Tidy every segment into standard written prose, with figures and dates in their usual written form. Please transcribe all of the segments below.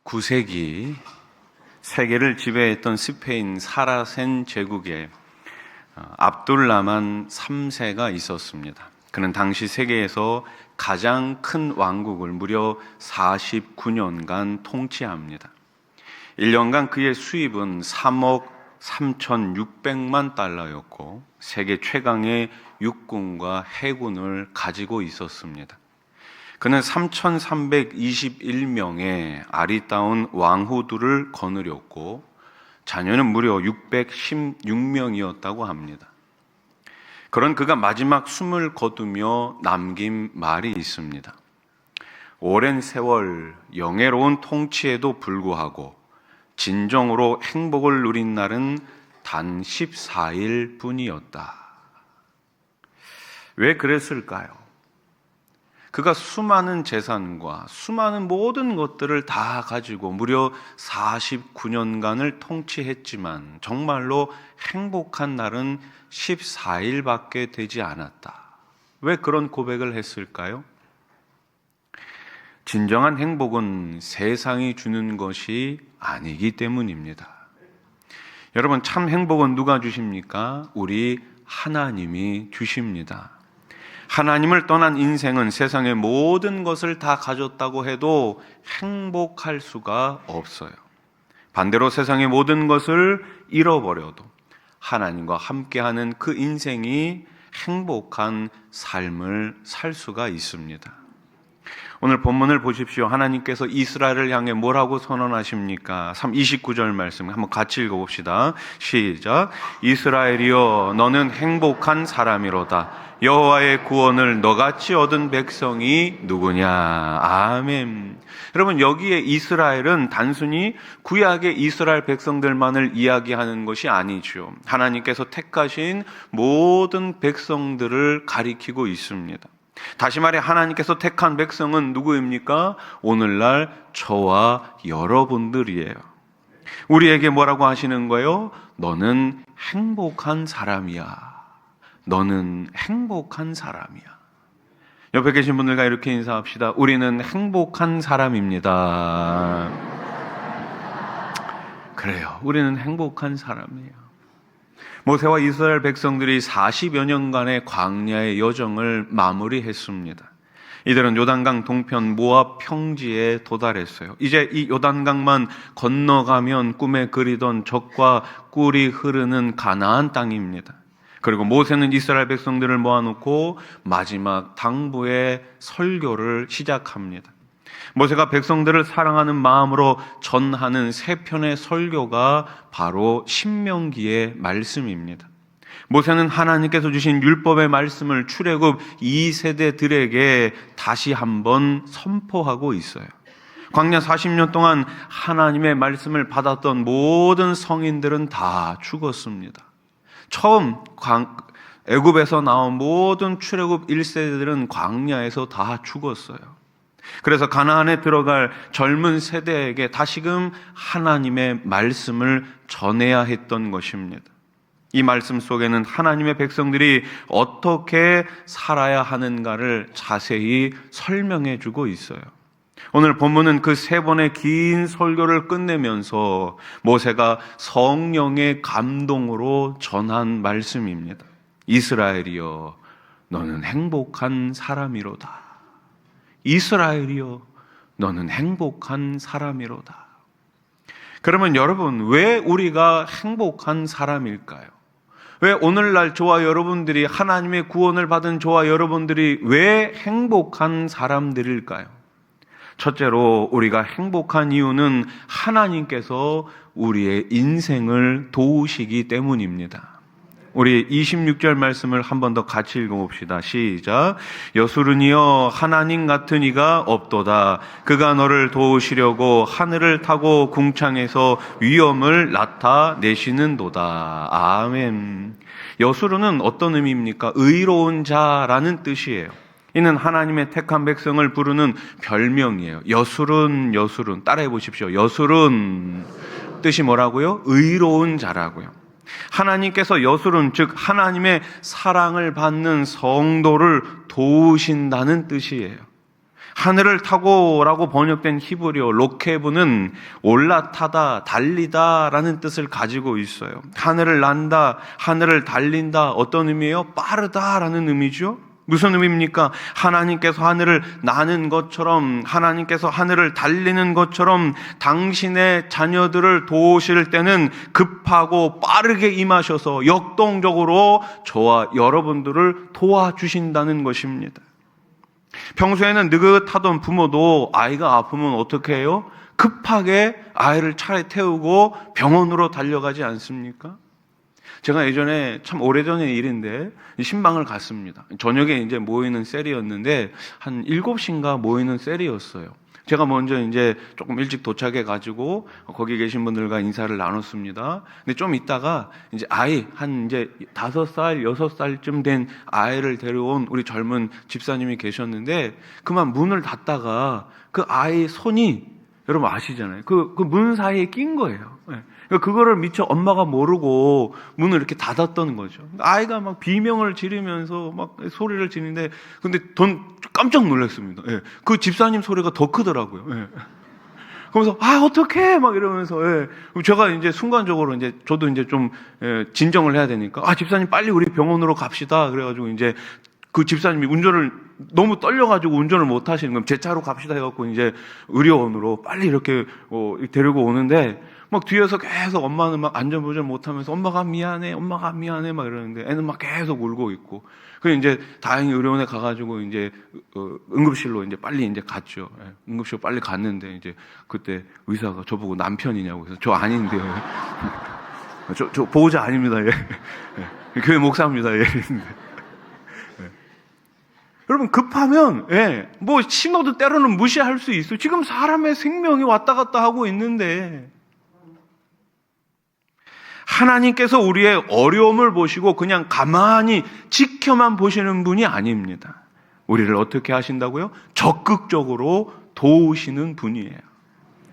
9세기 세계를 지배했던 스페인 사라센 제국에 압둘라만 3세가 있었습니다. 그는 당시 세계에서 가장 큰 왕국을 무려 49년간 통치합니다. 1년간 그의 수입은 3억 3,600만 달러였고 세계 최강의 육군과 해군을 가지고 있었습니다. 그는 3,321명의 아리따운 왕후들을 거느렸고 자녀는 무려 616명이었다고 합니다. 그런 그가 마지막 숨을 거두며 남긴 말이 있습니다. 오랜 세월 영예로운 통치에도 불구하고 진정으로 행복을 누린 날은 단 14일 뿐이었다. 왜 그랬을까요? 그가 수많은 재산과 수많은 모든 것들을 다 가지고 무려 49년간을 통치했지만 정말로 행복한 날은 14일밖에 되지 않았다. 왜 그런 고백을 했을까요? 진정한 행복은 세상이 주는 것이 아니기 때문입니다. 여러분, 참 행복은 누가 주십니까? 우리 하나님이 주십니다. 하나님을 떠난 인생은 세상의 모든 것을 다 가졌다고 해도 행복할 수가 없어요. 반대로 세상의 모든 것을 잃어버려도 하나님과 함께하는 그 인생이 행복한 삶을 살 수가 있습니다. 오늘 본문을 보십시오. 하나님께서 이스라엘을 향해 뭐라고 선언하십니까? 29절 말씀 한번 같이 읽어봅시다. 시작. 이스라엘이여 너는 행복한 사람이로다. 여호와의 구원을 너같이 얻은 백성이 누구냐? 아멘. 여러분, 여기에 이스라엘은 단순히 구약의 이스라엘 백성들만을 이야기하는 것이 아니죠. 하나님께서 택하신 모든 백성들을 가리키고 있습니다. 다시 말해 하나님께서 택한 백성은 누구입니까? 오늘날 저와 여러분들이에요. 우리에게 뭐라고 하시는 거예요? 너는 행복한 사람이야. 너는 행복한 사람이야. 옆에 계신 분들과 이렇게 인사합시다. 우리는 행복한 사람입니다. 그래요. 우리는 행복한 사람이에요. 모세와 이스라엘 백성들이 40여 년간의 광야의 여정을 마무리했습니다. 이들은 요단강 동편 모압 평지에 도달했어요. 이제 이 요단강만 건너가면 꿈에 그리던 젖과 꿀이 흐르는 가나안 땅입니다. 그리고 모세는 이스라엘 백성들을 모아놓고 마지막 당부의 설교를 시작합니다. 모세가 백성들을 사랑하는 마음으로 전하는 세 편의 설교가 바로 신명기의 말씀입니다. 모세는 하나님께서 주신 율법의 말씀을 출애굽 2세대들에게 다시 한번 선포하고 있어요. 광야 40년 동안 하나님의 말씀을 받았던 모든 성인들은 다 죽었습니다. 처음 애굽에서 나온 모든 출애굽 1세대들은 광야에서 다 죽었어요. 그래서 가나안에 들어갈 젊은 세대에게 다시금 하나님의 말씀을 전해야 했던 것입니다. 이 말씀 속에는 하나님의 백성들이 어떻게 살아야 하는가를 자세히 설명해 주고 있어요. 오늘 본문은 그 세 번의 긴 설교를 끝내면서 모세가 성령의 감동으로 전한 말씀입니다. 이스라엘이여 너는 행복한 사람이로다. 이스라엘이여 너는 행복한 사람이로다. 그러면 여러분, 왜 우리가 행복한 사람일까요? 왜 오늘날 저와 여러분들이 하나님의 구원을 받은 저와 여러분들이 왜 행복한 사람들일까요? 첫째로 우리가 행복한 이유는 하나님께서 우리의 인생을 도우시기 때문입니다. 우리 26절 말씀을 한 번 더 같이 읽어봅시다. 시작. 여수르니여 하나님 같은 이가 없도다. 그가 너를 도우시려고 하늘을 타고 궁창에서 위엄을 나타내시는도다. 아멘. 여수르는 어떤 의미입니까? 의로운 자라는 뜻이에요. 이는 하나님의 택한 백성을 부르는 별명이에요. 여수른, 여수른. 따라해 보십시오. 여수른 뜻이 뭐라고요? 의로운 자라고요. 하나님께서 여수른, 즉 하나님의 사랑을 받는 성도를 도우신다는 뜻이에요. 하늘을 타고라고 번역된 히브리어 로케브는 올라타다, 달리다라는 뜻을 가지고 있어요. 하늘을 난다, 하늘을 달린다, 어떤 의미예요? 빠르다라는 의미죠. 무슨 의미입니까? 하나님께서 하늘을 나는 것처럼, 하나님께서 하늘을 달리는 것처럼 당신의 자녀들을 도우실 때는 급하고 빠르게 임하셔서 역동적으로 저와 여러분들을 도와주신다는 것입니다. 평소에는 느긋하던 부모도 아이가 아프면 어떻게 해요? 급하게 아이를 차에 태우고 병원으로 달려가지 않습니까? 제가 예전에 참 오래전의 일인데 신방을 갔습니다. 저녁에 이제 모이는 셀이었는데 한 7시인가 모이는 셀이었어요. 제가 먼저 이제 조금 일찍 도착해 가지고 거기 계신 분들과 인사를 나눴습니다. 근데 좀 있다가 이제 아이 한 이제 5살, 6살쯤 된 아이를 데려온 우리 젊은 집사님이 계셨는데 그만 문을 닫다가 그 아이 손이 여러분 아시잖아요. 그 문 사이에 낀 거예요. 그거를 미처 엄마가 모르고 문을 이렇게 닫았던 거죠. 아이가 막 비명을 지르면서 막 소리를 지르는데 근데 깜짝 놀랐습니다. 예. 그 집사님 소리가 더 크더라고요. 예. 그러면서 어떡해 막 이러면서 제가 이제 순간적으로 이제 저도 이제 좀 진정을 해야 되니까 집사님 빨리 우리 병원으로 갑시다. 그래가지고 이제 그 집사님이 운전을 너무 떨려가지고 운전을 못 하시는 거예요. 제 차로 갑시다 해갖고 이제 의료원으로 빨리 이렇게 데리고 오는데 막 뒤에서 계속 엄마는 막 안전보전 못하면서 엄마가 미안해 막 이러는데 애는 막 계속 울고 있고 그래서 이제 다행히 의료원에 가가지고 이제 응급실로 이제 빨리 이제 갔죠. 응급실로 빨리 갔는데 이제 그때 의사가 저보고 남편이냐고 해서 저 아닌데요. 저 보호자 아닙니다. 예. 교회 목사입니다. 예. 여러분 급하면 뭐 신호도 때로는 무시할 수 있어요. 지금 사람의 생명이 왔다 갔다 하고 있는데 하나님께서 우리의 어려움을 보시고 그냥 가만히 지켜만 보시는 분이 아닙니다. 우리를 어떻게 하신다고요? 적극적으로 도우시는 분이에요.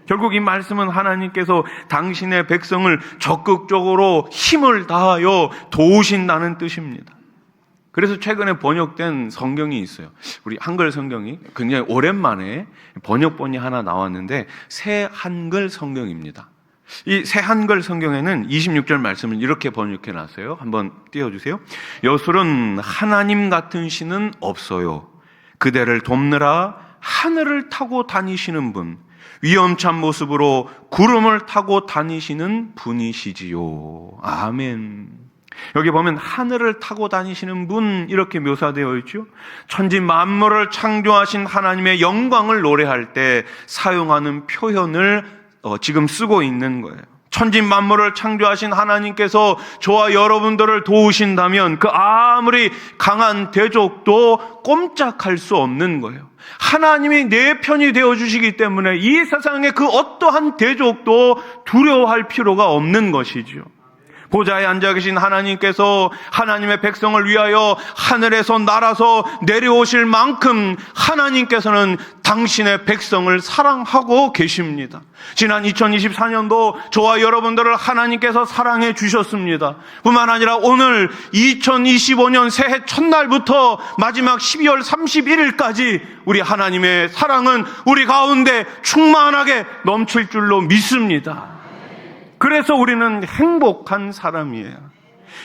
결국 이 말씀은 하나님께서 당신의 백성을 적극적으로 힘을 다하여 도우신다는 뜻입니다. 그래서 최근에 번역된 성경이 있어요. 우리 한글 성경이 굉장히 오랜만에 번역본이 하나 나왔는데 새 한글 성경입니다. 이 새 한글 성경에는 26절 말씀을 이렇게 번역해 놨어요. 한번 띄워주세요. 여술은 하나님 같은 신은 없어요. 그대를 돕느라 하늘을 타고 다니시는 분, 위험찬 모습으로 구름을 타고 다니시는 분이시지요. 아멘. 여기 보면 하늘을 타고 다니시는 분 이렇게 묘사되어 있죠. 천지 만물을 창조하신 하나님의 영광을 노래할 때 사용하는 표현을 지금 쓰고 있는 거예요. 천지 만물을 창조하신 하나님께서 저와 여러분들을 도우신다면 그 아무리 강한 대적도 꼼짝할 수 없는 거예요. 하나님이 내 편이 되어주시기 때문에 이 세상의 그 어떠한 대적도 두려워할 필요가 없는 것이죠. 보좌에 앉아 계신 하나님께서 하나님의 백성을 위하여 하늘에서 날아서 내려오실 만큼 하나님께서는 당신의 백성을 사랑하고 계십니다. 지난 2024년도 저와 여러분들을 하나님께서 사랑해 주셨습니다. 뿐만 아니라 오늘 2025년 새해 첫날부터 마지막 12월 31일까지 우리 하나님의 사랑은 우리 가운데 충만하게 넘칠 줄로 믿습니다. 그래서 우리는 행복한 사람이에요.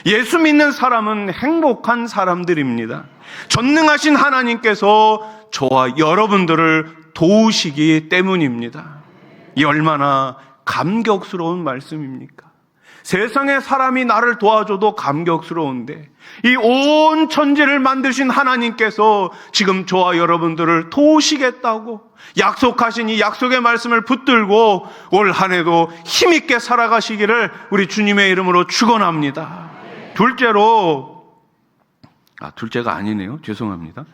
예수 믿는 사람은 행복한 사람들입니다. 전능하신 하나님께서 저와 여러분들을 도우시기 때문입니다. 이 얼마나 감격스러운 말씀입니까? 세상의 사람이 나를 도와줘도 감격스러운데 이 온 천지를 만드신 하나님께서 지금 저와 여러분들을 도우시겠다고 약속하신 이 약속의 말씀을 붙들고 올 한 해도 힘있게 살아가시기를 우리 주님의 이름으로 축원합니다. 둘째가 아니네요. 죄송합니다.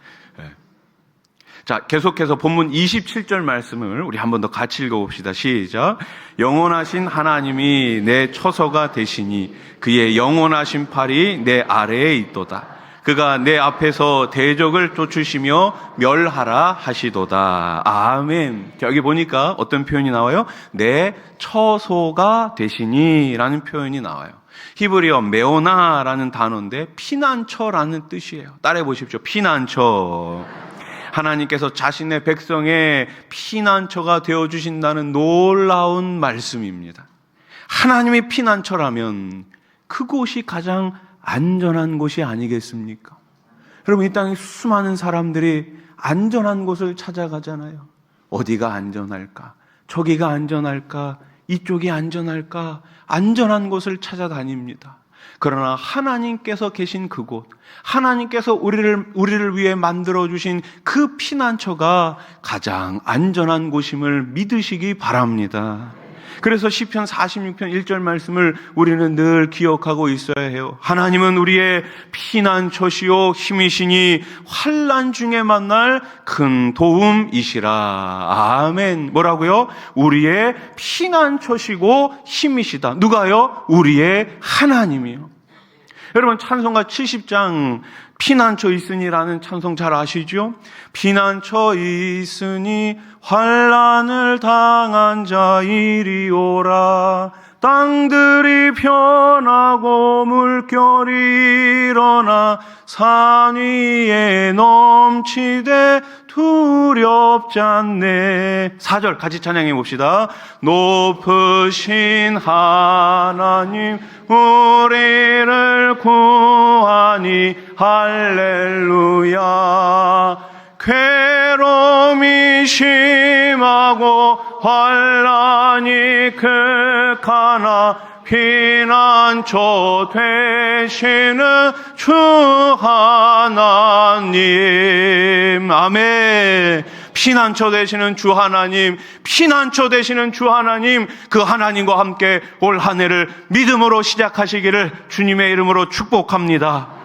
자, 계속해서 본문 27절 말씀을 우리 한 번 더 같이 읽어봅시다. 시작. 영원하신 하나님이 내 처소가 되시니 그의 영원하신 팔이 내 아래에 있도다. 그가 내 앞에서 대적을 쫓으시며 멸하라 하시도다. 아멘. 여기 보니까 어떤 표현이 나와요? 내 처소가 되시니 라는 표현이 나와요. 히브리어 메오나라는 단어인데 피난처라는 뜻이에요. 따라해 보십시오. 피난처. 하나님께서 자신의 백성의 피난처가 되어주신다는 놀라운 말씀입니다. 하나님의 피난처라면 그곳이 가장 안전한 곳이 아니겠습니까? 여러분, 이 땅에 수많은 사람들이 안전한 곳을 찾아가잖아요. 어디가 안전할까? 저기가 안전할까? 이쪽이 안전할까? 안전한 곳을 찾아다닙니다. 그러나 하나님께서 계신 그곳, 하나님께서 우리를 위해 만들어주신 그 피난처가 가장 안전한 곳임을 믿으시기 바랍니다. 그래서 시편 46편 1절 말씀을 우리는 늘 기억하고 있어야 해요. 하나님은 우리의 피난처시요 힘이시니 환난 중에 만날 큰 도움이시라. 아멘. 뭐라고요? 우리의 피난처시고 힘이시다. 누가요? 우리의 하나님이요. 여러분, 찬송가 70장 피난처 있으니라는 찬송 잘 아시죠? 피난처 있으니 환난을 당한 자 이리 오라. 땅들이 변하고 물결이 일어나 산 위에 넘치되 두렵지 않네. 4절 같이 찬양해 봅시다. 높으신 하나님 우리를 구하니 할렐루야. 괴로움이 심하고 환난이 극하나 피난처 되시는 주 하나님. 아멘. 피난처 되시는 주 하나님, 피난처 되시는 주 하나님, 그 하나님과 함께 올 한 해를 믿음으로 시작하시기를 주님의 이름으로 축복합니다.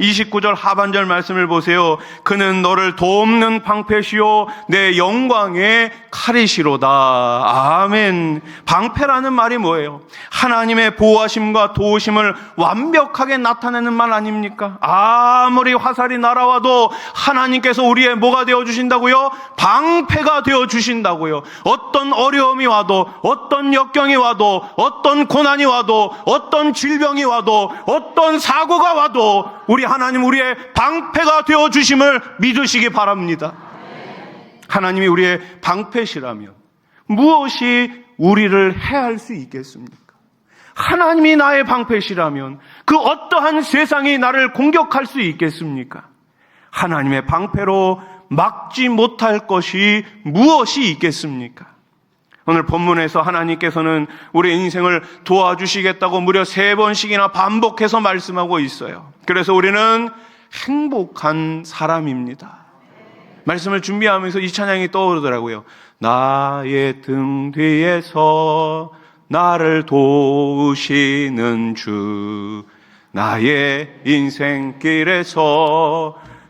29절 하반절 말씀을 보세요. 그는 너를 돕는 방패시요 내 영광의 칼이시로다. 아멘. 방패라는 말이 뭐예요? 하나님의 보호하심과 도우심을 완벽하게 나타내는 말 아닙니까? 아무리 화살이 날아와도 하나님께서 우리의 뭐가 되어주신다고요? 방패가 되어주신다고요. 어떤 어려움이 와도, 어떤 역경이 와도, 어떤 고난이 와도, 어떤 질병이 와도, 어떤 사고가 와도 우리 하나님 우리의 방패가 되어주심을 믿으시기 바랍니다. 하나님이 우리의 방패시라면 무엇이 우리를 해할 수 있겠습니까? 하나님이 나의 방패시라면 그 어떠한 세상이 나를 공격할 수 있겠습니까? 하나님의 방패로 막지 못할 것이 무엇이 있겠습니까? 오늘 본문에서 하나님께서는 우리 인생을 도와주시겠다고 무려 3번씩이나 반복해서 말씀하고 있어요. 그래서 우리는 행복한 사람입니다. 말씀을 준비하면서 이 찬양이 떠오르더라고요. 나의 등 뒤에서 나를 도우시는 주, 나의 인생길에서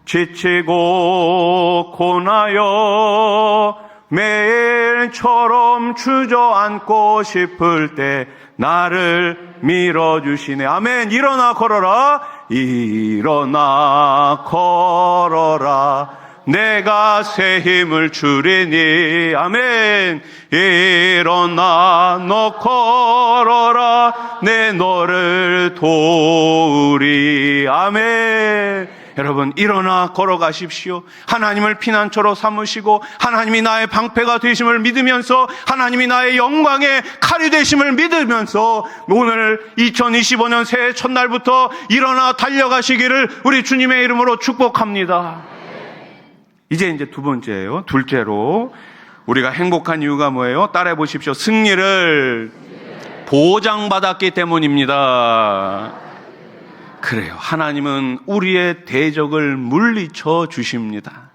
지치고 고나여 매일처럼 주저앉고 싶을 때 나를 밀어주시네. 아멘. 일어나 걸어라. 일어나 걸어라. 내가 새 힘을 주리니. 아멘. 일어나 너 걸어라. 내 너를 도우리. 아멘. 여러분, 일어나 걸어가십시오. 하나님을 피난처로 삼으시고 하나님이 나의 방패가 되심을 믿으면서 하나님이 나의 영광의 칼이 되심을 믿으면서 오늘 2025년 새해 첫날부터 일어나 달려가시기를 우리 주님의 이름으로 축복합니다. 이제 두 번째예요. 둘째로 우리가 행복한 이유가 뭐예요? 따라해 보십시오. 승리를 보장받았기 때문입니다. 그래요. 하나님은 우리의 대적을 물리쳐 주십니다.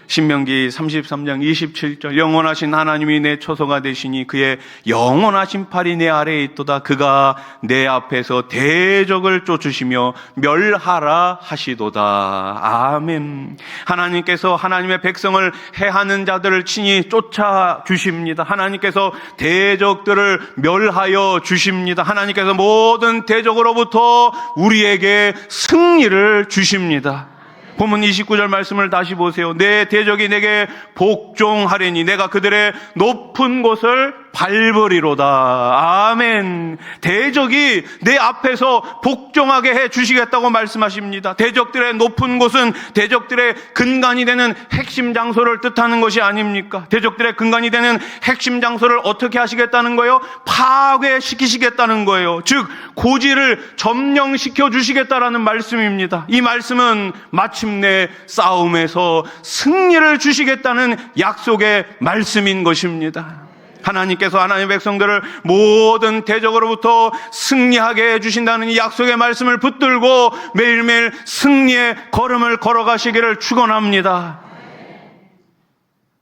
신명기 33장 27절 영원하신 하나님이 내 처소가 되시니 그의 영원하신 팔이 내 아래에 있도다. 그가 내 앞에서 대적을 쫓으시며 멸하라 하시도다. 아멘. 하나님께서 하나님의 백성을 해하는 자들을 친히 쫓아주십니다. 하나님께서 대적들을 멸하여 주십니다. 하나님께서 모든 대적으로부터 우리에게 승리를 주십니다. 본문 29절 말씀을 다시 보세요. 내 대적이 내게 복종하리니 내가 그들의 높은 곳을 밟으리로다. 아멘. 대적이 내 앞에서 복종하게 해 주시겠다고 말씀하십니다. 대적들의 높은 곳은 대적들의 근간이 되는 핵심 장소를 뜻하는 것이 아닙니까? 대적들의 근간이 되는 핵심 장소를 어떻게 하시겠다는 거예요? 파괴시키시겠다는 거예요. 즉 고지를 점령시켜 주시겠다라는 말씀입니다. 이 말씀은 마침내 싸움에서 승리를 주시겠다는 약속의 말씀인 것입니다. 하나님께서 하나님의 백성들을 모든 대적으로부터 승리하게 해주신다는 이 약속의 말씀을 붙들고 매일매일 승리의 걸음을 걸어가시기를 축원합니다.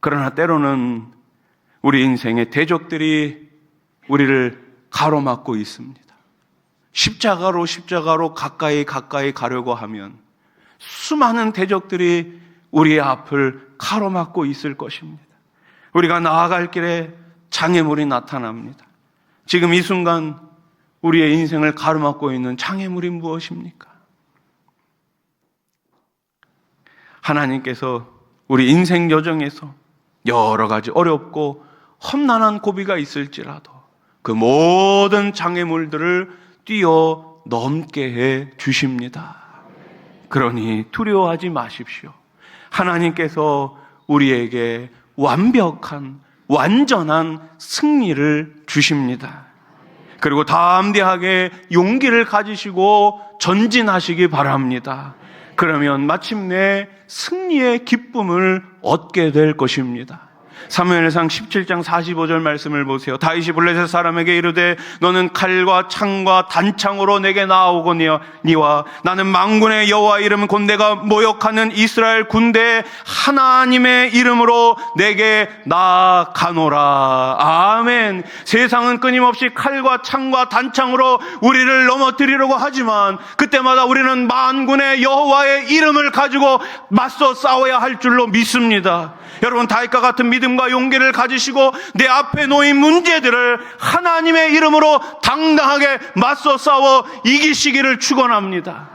그러나 때로는 우리 인생의 대적들이 우리를 가로막고 있습니다. 십자가로 가까이 가려고 하면 수많은 대적들이 우리의 앞을 가로막고 있을 것입니다. 우리가 나아갈 길에 장애물이 나타납니다. 지금 이 순간 우리의 인생을 가로막고 있는 장애물이 무엇입니까? 하나님께서 우리 인생 여정에서 여러 가지 어렵고 험난한 고비가 있을지라도 그 모든 장애물들을 뛰어넘게 해 주십니다. 그러니 두려워하지 마십시오. 하나님께서 우리에게 완전한 승리를 주십니다. 그리고 담대하게 용기를 가지시고 전진하시기 바랍니다. 그러면 마침내 승리의 기쁨을 얻게 될 것입니다. 사무엘상 17장 45절 말씀을 보세요. 다윗이 블레셋 사람에게 이르되 너는 칼과 창과 단창으로 내게 나아오거니와 나는 만군의 여호와 이름 곧 내가 모욕하는 이스라엘 군대의 하나님의 이름으로 내게 나아가노라. 아멘. 세상은 끊임없이 칼과 창과 단창으로 우리를 넘어뜨리려고 하지만 그때마다 우리는 만군의 여호와의 이름을 가지고 맞서 싸워야 할 줄로 믿습니다. 여러분, 다윗과 같은 믿음과 용기를 가지시고 내 앞에 놓인 문제들을 하나님의 이름으로 당당하게 맞서 싸워 이기시기를 축원합니다.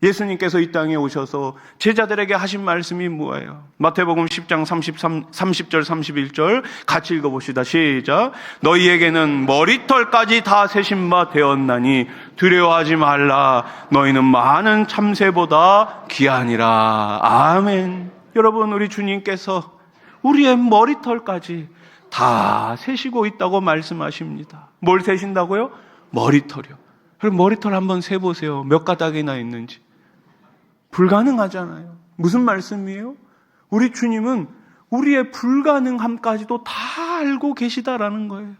예수님께서 이 땅에 오셔서 제자들에게 하신 말씀이 뭐예요? 마태복음 10장 30절 31절 같이 읽어봅시다. 시작. 너희에게는 머리털까지 다 세신 바 되었나니 두려워하지 말라. 너희는 많은 참새보다 귀하니라. 아멘. 여러분, 우리 주님께서 우리의 머리털까지 다 세시고 있다고 말씀하십니다. 뭘 세신다고요? 머리털이요. 그럼 머리털 한번 세보세요. 몇 가닥이나 있는지. 불가능하잖아요. 무슨 말씀이에요? 우리 주님은 우리의 불가능함까지도 다 알고 계시다라는 거예요.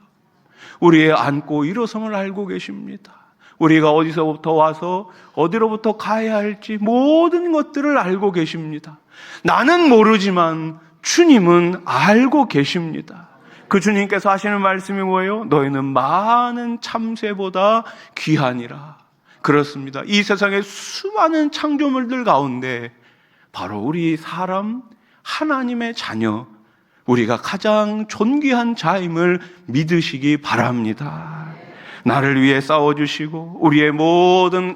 우리의 앉고 일어섬을 알고 계십니다. 우리가 어디서부터 와서 어디로부터 가야 할지 모든 것들을 알고 계십니다. 나는 모르지만 주님은 알고 계십니다. 그 주님께서 하시는 말씀이 뭐예요? 너희는 많은 참새보다 귀하니라. 그렇습니다. 이 세상의 수많은 창조물들 가운데 바로 우리 사람, 하나님의 자녀, 우리가 가장 존귀한 자임을 믿으시기 바랍니다. 나를 위해 싸워주시고 우리의 모든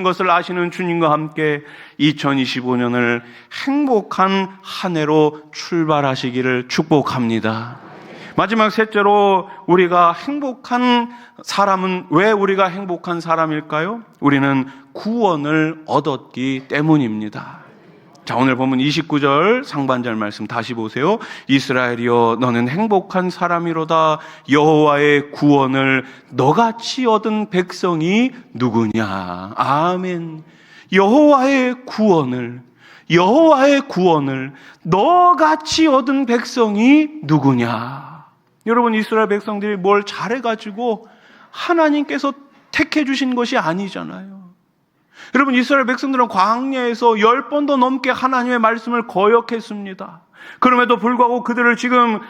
것을 아시는 주님과 함께 2025년을 행복한 한 해로 출발하시기를 축복합니다. 마지막 셋째로, 우리가 행복한 사람은 왜 우리가 행복한 사람일까요? 우리는 구원을 얻었기 때문입니다. 자, 오늘 보면 29절 상반절 말씀 다시 보세요. 이스라엘이여 너는 행복한 사람이로다. 여호와의 구원을 너같이 얻은 백성이 누구냐. 아멘. 여호와의 구원을 너같이 얻은 백성이 누구냐. 여러분, 이스라엘 백성들이 뭘 잘해가지고 하나님께서 택해 주신 것이 아니잖아요. 여러분, 이스라엘 백성들은 광야에서 10번도 넘게 하나님의 말씀을 거역했습니다. 그럼에도 불구하고 그들을 지금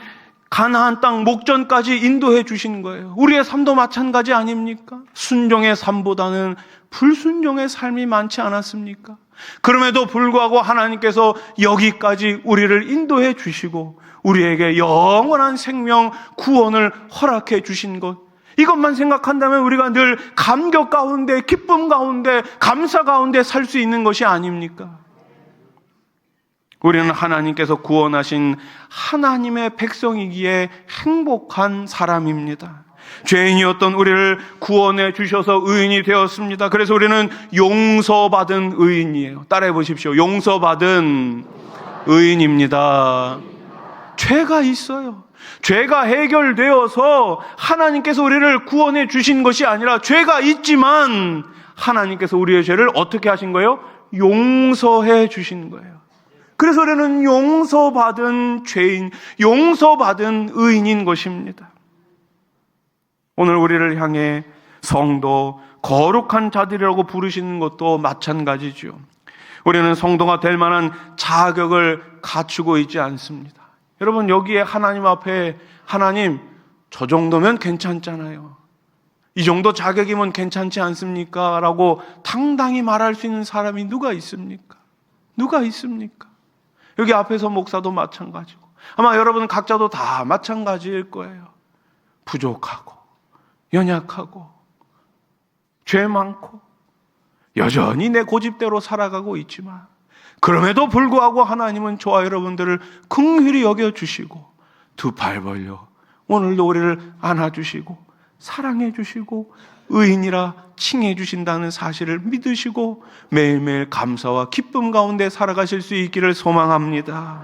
가나안 땅 목전까지 인도해 주신 거예요. 우리의 삶도 마찬가지 아닙니까? 순종의 삶보다는 불순종의 삶이 많지 않았습니까? 그럼에도 불구하고 하나님께서 여기까지 우리를 인도해 주시고 우리에게 영원한 생명, 구원을 허락해 주신 것, 이것만 생각한다면 우리가 늘 감격 가운데, 기쁨 가운데, 감사 가운데 살 수 있는 것이 아닙니까? 우리는 하나님께서 구원하신 하나님의 백성이기에 행복한 사람입니다. 죄인이었던 우리를 구원해 주셔서 의인이 되었습니다. 그래서 우리는 용서받은 의인이에요. 따라해 보십시오. 용서받은 의인입니다. 죄가 있어요. 죄가 해결되어서 하나님께서 우리를 구원해 주신 것이 아니라 죄가 있지만 하나님께서 우리의 죄를 어떻게 하신 거예요? 용서해 주신 거예요. 그래서 우리는 용서받은 죄인, 용서받은 의인인 것입니다. 오늘 우리를 향해 성도, 거룩한 자들이라고 부르시는 것도 마찬가지죠. 우리는 성도가 될 만한 자격을 갖추고 있지 않습니다. 여러분, 여기에 하나님 앞에 하나님, 저 정도면 괜찮잖아요. 이 정도 자격이면 괜찮지 않습니까? 라고 당당히 말할 수 있는 사람이 누가 있습니까? 누가 있습니까? 여기 앞에서 목사도 마찬가지고 아마 여러분 각자도 다 마찬가지일 거예요. 부족하고 연약하고 죄 많고 여전히 내 고집대로 살아가고 있지만 그럼에도 불구하고 하나님은 저와 여러분들을 긍휼히 여겨주시고 두 팔 벌려 오늘도 우리를 안아주시고 사랑해주시고 의인이라 칭해주신다는 사실을 믿으시고 매일매일 감사와 기쁨 가운데 살아가실 수 있기를 소망합니다.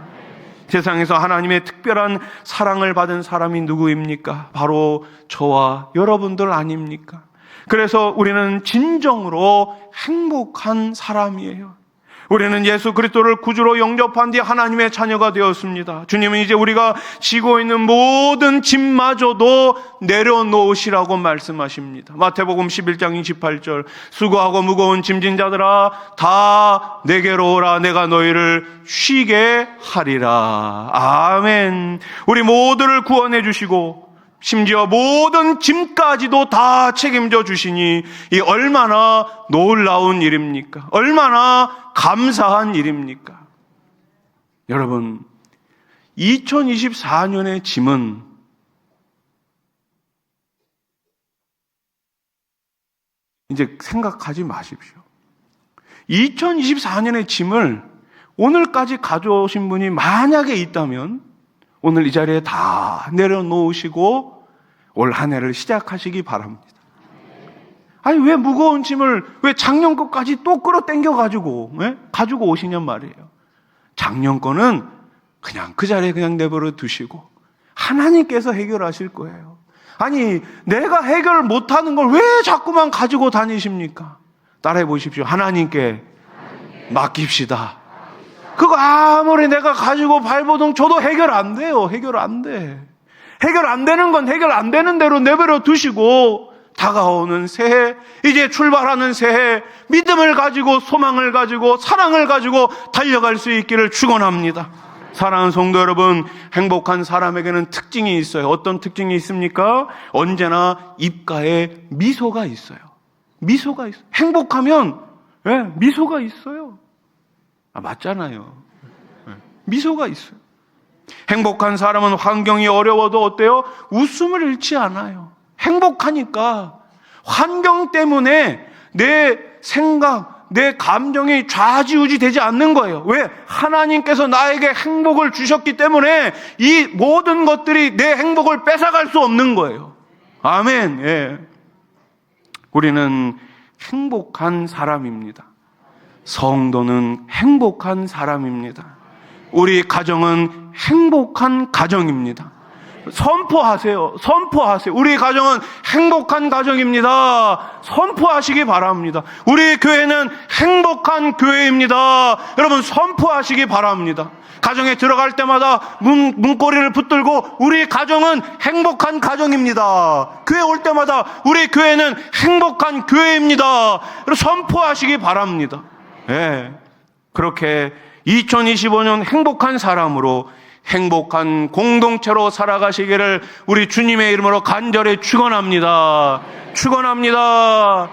세상에서 하나님의 특별한 사랑을 받은 사람이 누구입니까? 바로 저와 여러분들 아닙니까? 그래서 우리는 진정으로 행복한 사람이에요. 우리는 예수 그리스도를 구주로 영접한 뒤 하나님의 자녀가 되었습니다. 주님은 이제 우리가 지고 있는 모든 짐마저도 내려놓으시라고 말씀하십니다. 마태복음 11장 28절 수고하고 무거운 짐진 자들아 다 내게로 오라 내가 너희를 쉬게 하리라. 아멘. 우리 모두를 구원해 주시고 심지어 모든 짐까지도 다 책임져 주시니 이 얼마나 놀라운 일입니까? 얼마나 감사한 일입니까? 여러분, 2024년의 짐은 이제 생각하지 마십시오. 2024년의 짐을 오늘까지 가져오신 분이 만약에 있다면 오늘 이 자리에 다 내려놓으시고 올 한 해를 시작하시기 바랍니다. 아니 왜 무거운 짐을 왜 작년 것까지 또 끌어당겨가지고 가지고 오시냔 말이에요. 작년 거는 그냥 그 자리에 그냥 내버려 두시고 하나님께서 해결하실 거예요. 아니 내가 해결 못하는 걸 왜 자꾸만 가지고 다니십니까? 따라해 보십시오. 하나님께 맡깁시다. 그거 아무리 내가 가지고 발버둥 쳐도 해결 안 돼요. 해결 안 돼. 해결 안 되는 건 해결 안 되는 대로 내버려 두시고 다가오는 새해, 이제 출발하는 새해 믿음을 가지고 소망을 가지고 사랑을 가지고 달려갈 수 있기를 축원합니다. 사랑하는 성도 여러분, 행복한 사람에게는 특징이 있어요. 어떤 특징이 있습니까? 언제나 입가에 미소가 있어요. 미소가 있어요. 행복하면 미소가 있어요. 맞잖아요. 미소가 있어요. 행복한 사람은 환경이 어려워도 어때요? 웃음을 잃지 않아요. 행복하니까 환경 때문에 내 생각, 내 감정이 좌지우지 되지 않는 거예요. 왜? 하나님께서 나에게 행복을 주셨기 때문에 이 모든 것들이 내 행복을 뺏어갈 수 없는 거예요. 아멘. 예. 우리는 행복한 사람입니다. 성도는 행복한 사람입니다. 우리 가정은 행복한 가정입니다. 선포하세요. 선포하세요. 우리 가정은 행복한 가정입니다. 선포하시기 바랍니다. 우리 교회는 행복한 교회입니다. 여러분 선포하시기 바랍니다. 가정에 들어갈 때마다 문고리를 붙들고 우리 가정은 행복한 가정입니다. 교회 올 때마다 우리 교회는 행복한 교회입니다. 선포하시기 바랍니다. 예. 그렇게 2025년 행복한 사람으로 행복한 공동체로 살아가시기를 우리 주님의 이름으로 간절히 축원합니다. 축원합니다.